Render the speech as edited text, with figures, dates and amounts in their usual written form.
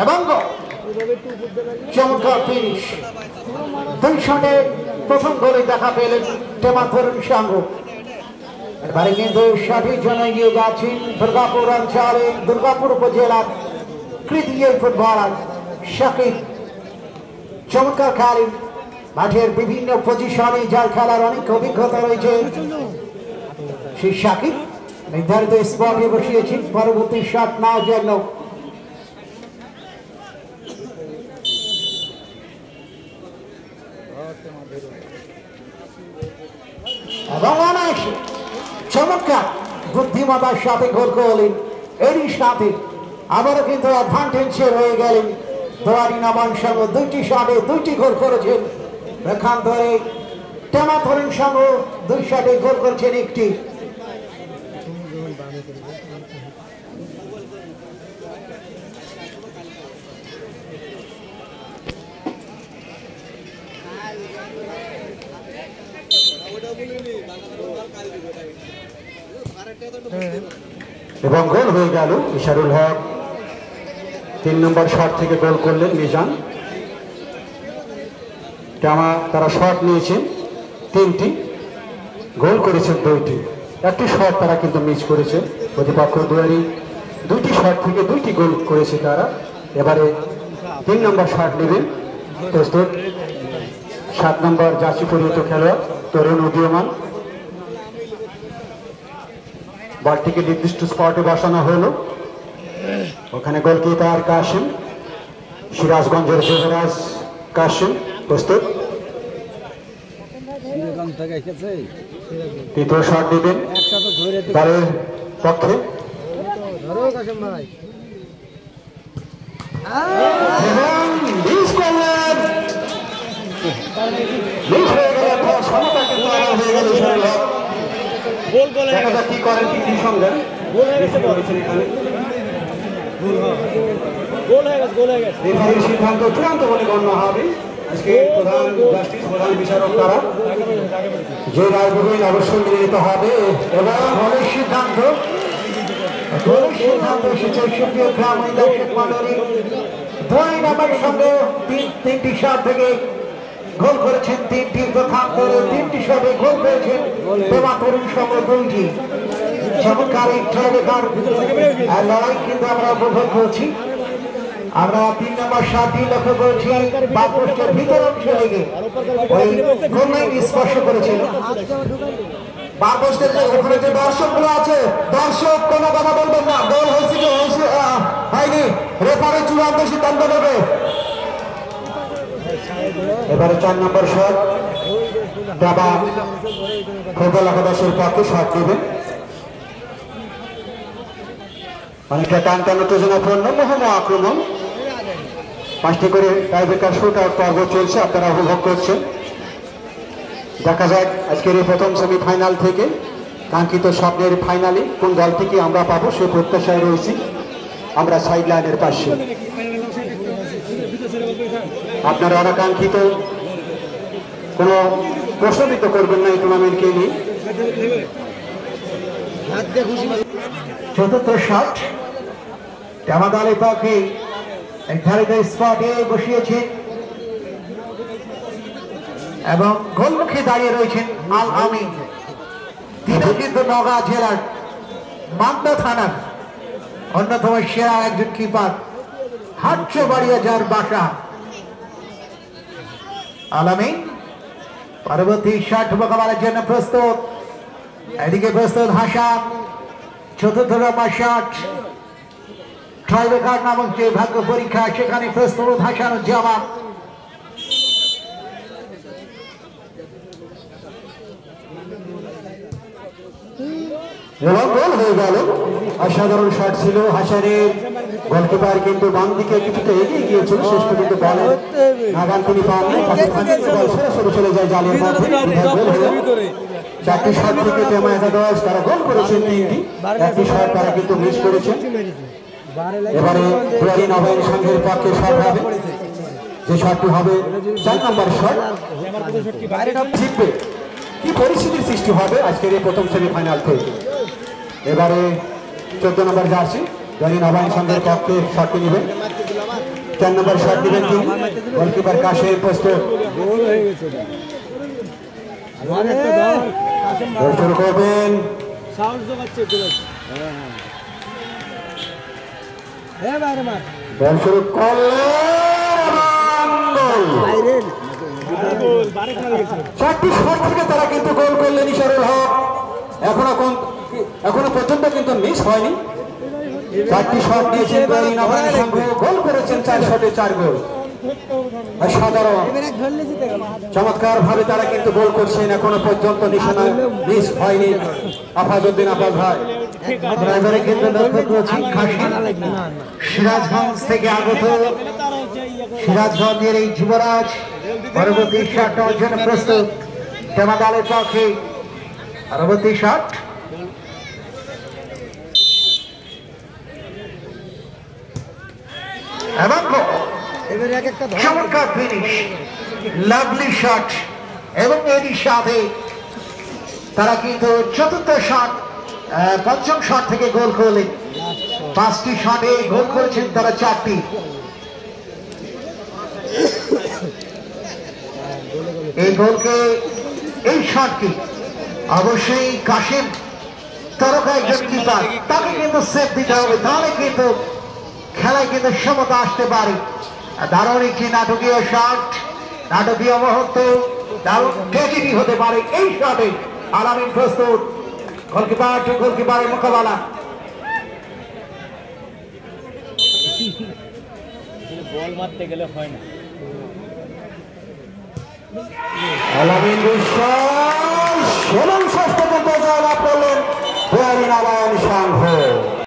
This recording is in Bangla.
এবং চমৎকার ফিনিশ। 2 শটে প্রথম গোলে দেখা পেলেন টেমা তরুণ সংঘ। এবারে কিন্তু সঠিক জন্য এগিয়ে যাচ্ছেন দুর্গাপুর অঞ্চলে দুর্গাপুর উপজেলার কৃতি ফুটবলার শাকিব। চমৎকার খেলেন, মাঠের বিভিন্ন পজিশনে যার খেলার অনেক অভিজ্ঞতা রয়েছে সেই শাকিব নির্ধারিত স্পটে বসিয়েছেন পরবর্তী শট নেওয়ার জন্য। এবং চমৎকার বুদ্ধিমতার সাথে গোল করলেন, এরই সাথে আবারও কিন্তু অ্যাডভান্টেজে হয়ে গেলেন দোয়ারি নবান সংঘ। 2টি শটে 2টি গোল করেছেন, এখান্তরে টেমা তরুণ সংঘ 2 শটে গোল করেছেন 1টি। এবং গোল হয়ে গেল ইশারুল হক 3 নম্বর শট থেকে গোল করলেন মিজান। তারা শট নিয়েছেন 3টি, গোল করেছেন 2টি, একটি শট তারা কিন্তু মিস করেছে। প্রতিপক্ষ দুয়ারি 2টি শট থেকে 2টি গোল করেছে তারা। এবারে 3 নম্বর শট নেবেন প্রস্তুত 7 নম্বর জার্সি পরিহিত খেলোয়াড় তরুণ উদীয়মান। বলটিকে নির্দিষ্ট স্পটে বসানো হলো, ওখানে গোলকিপার কাশিম, সিরাজগঞ্জের যুবরাজ কাশিম প্রস্তুত। তৃতীয় শট দিবেন দলের পক্ষে। কি করেন কি সঙ্গে সিদ্ধান্ত চূড়ান্ত বলে গণ্য হবে। আজকে প্রধান বিচারক তারা যে রায়গুলি অবশ্যই মেনে নিতে হবে এবং গোলের সিদ্ধান্ত এসেছে সুপ্রিয় গ্রামীণ দর্শক মণ্ডলী। 2 নম্বর সঙ্গে 3টি শট থেকে গোল করেছেন 3টি, প্রথান্তরে 3টি শটে গোল করেছেন টেমা তরুণ সংঘ 2টি। চমৎকার এই ট্রাইবেকার লড়াই কিন্তু আমরা উপভোগ করছি। আমরা 3 নম্বর শটটি লক্ষ্য করেছি বাঁ পোস্টের ভিতর অংশ লেগে ওই গোল লাইন স্পর্শ করেছিল। বাঁ পোস্টের ওখানে যে দর্শকগুলো আছে, দর্শক কোনো কথা বলবেন না, গোল হয়েছে কি হয়নি রেফারি চূড়ান্ত সিদ্ধান্ত নেবে। এবারে 4 নম্বর শট দাবা ফুটবল একাদশের পক্ষে শট নেবেন। অনেকটা টান উত্তেজনাপূর্ণ মোহাম্মদ আক্রমণ, 5টি করে টাইব্রেকার শুট আউট পর্ব চলছে, আপনারা উপভোগ করছেন। দেখা যাক আজকের এই প্রথম সেমিফাইনাল থেকে কাঙ্ক্ষিত স্বপ্নের ফাইনালে কোন দলটিকে আমরা পাবো সে প্রত্যাশায় রয়েছি আমরা সাইড লাইনের পাশে। আপনারা অনাকাঙ্ক্ষিত কোনো প্রশ্নবিদ্ধ করবেন না এই টুর্নামেন্টকে নিয়ে। চতুর্থ শট টেমা দলের পক্ষে নির্ধারিত স্পটে বসিয়েছে এবং গোলমুখে দাঁড়িয়ে রয়েছেন আল আমিন। তিনি কিন্তু নওগাঁ জেলার মান্দা থানার অন্যতম সেরা একজন কিপার, হাট্রবাড়িয়া যার বাসা। আল আমিন পরবর্তী শট মোকাবেলার জন্য প্রস্তুত। এদিকে প্রস্তুত হাসান। চতুর্থ নম্বর শট ট্রাইবেকার নামক যে ভাগ্য পরীক্ষা, সেখানে প্রস্তুত হাসানুজ্জামান। এবং গোল হয়ে গেল। অসাধারণ শট ছিল হাসানের, গোলকিপার কিন্তু বাম দিকে কিছুটা এগিয়ে গিয়েছিল, শেষ পর্যন্ত বল নাগান তিনি পাননি, সরাসরি চলে যায় জালের মধ্যে। 4টি শট থেকে টেমা একাদশ তারা গোল করেছেন 3টি, একটি শট তারা কিন্তু মিস করেছেন। এবারে দুয়ারি নবায়ন সংঘের পক্ষে শট হবে, যে শটটি হবে 4 নম্বর শট জিতবে কি পরিস্থিতির সৃষ্টি হবে আজকের এই প্রথম সেমিফাইনাল থেকে। এবারে 14 নম্বর জার্সি জনি নবায়ন সংঘের পক্ষে শটটি নেবেন, 4 নম্বর শট নেবেন তিনি, গোলকিপার কাশেম প্রস্তুত, শুরু করবেন, বল শুরু করলেন, চারটি শট থেকে তারা কিন্তু গোল করলেন ইশারুল হক, এখনো পর্যন্ত কিন্তু মিস হয়নি। 4টি শট নিয়েছেন নবায়ন সংঘ, গোল করেছেন 4 শটে 4 গোল। সাধারণ চমৎকার ভাবে তারা কিন্তু গোল করছেন, এখনো পর্যন্ত নিশানা মিস হয়নি। আফাজউদ্দিন আফাজ ভাই ড্রাইভারে কিন্তু লক্ষ্য করেছি সিরাজগঞ্জ থেকে আগত সিরাজগঞ্জের এই যুবরাজ পরবর্তী শট নেওয়ার জন্য প্রস্তুত টেমা দলের পক্ষে। পরবর্তী শট এবং চমৎকার ফিনিশ, লাভলি শট এবং এরই সাথে তারা কিন্তু চতুর্থ শট পঞ্চম শট থেকে গোল করলেন। 5টি শটে গোল করেছেন তারা 4টি। এই গোলকে এই শটকে অবশ্যই কাশেম তারকা একজন কিপার, তাকে কিন্তু সেভ দিতে হবে, তাহলে কিন্তু খেলায় কিন্তু সমতা আসতে পারে। দারুণ একটি নাটকীয় শট, নাটকীয় মুহূর্ত, দারুণ ট্র্যাজেডি হতে পারে এই শটে। আলামিন প্রস্তুত, গোলকিপারের মোকাবেলা। বল মারতে গেলে হয় না। আলামিন বিশ্বাস